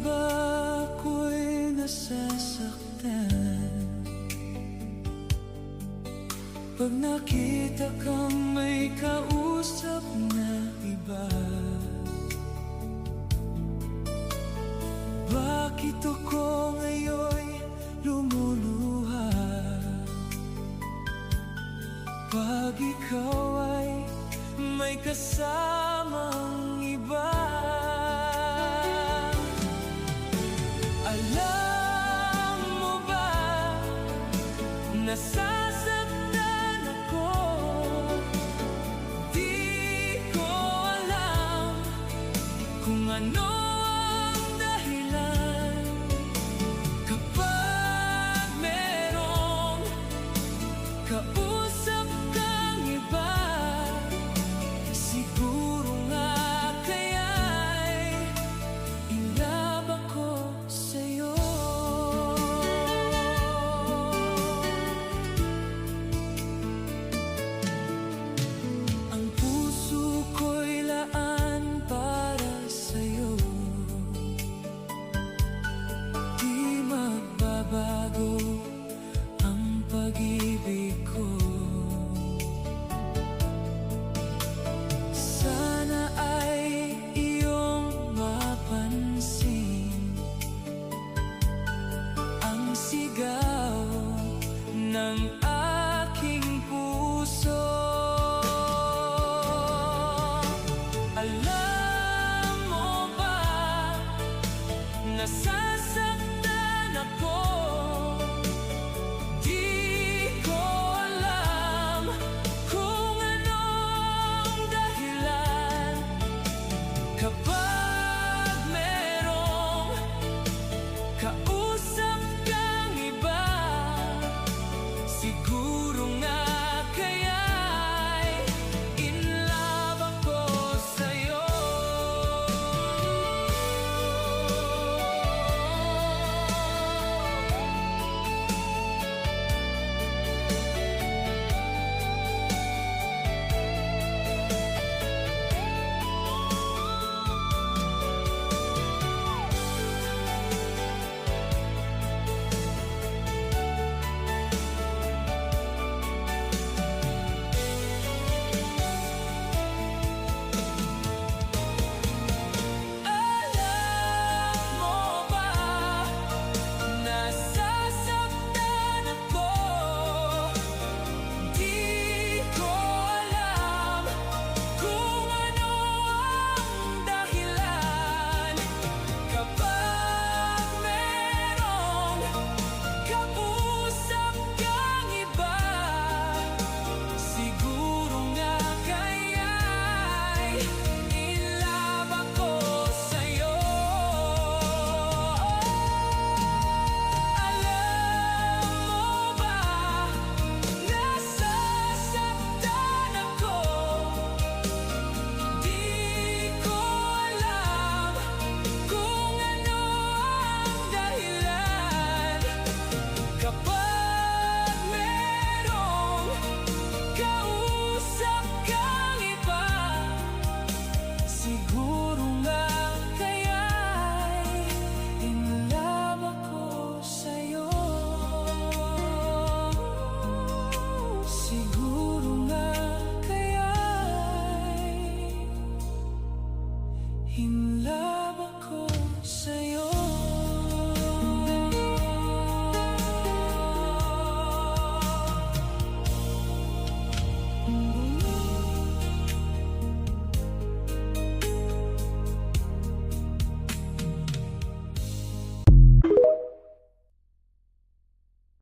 ba ako'y nasasaktan pag nakita kang may kausap na iba? Bakit ako ngayon'y lumuluha pag ikaw ay may kasamang iba? Alam mo ba, nasasaktan ako. Di ko alam kung ano ang dahilan. Kapag merong kausap kang iba, siguro nga kaya'y inlove ako sa'yo. Ang puso ko'y laan para sa'yo. Di magbabago ang pag-ibig ko. Sana ay iyong mapansin ang sigaw ng aking puso. Alam mo ba, nasasaktan ako. Di ko alam kung ano ang dahilan. Kapag merong kausap kang iba, siguro nga kaya'y in love ako sa'yo. In love ako sa'yo.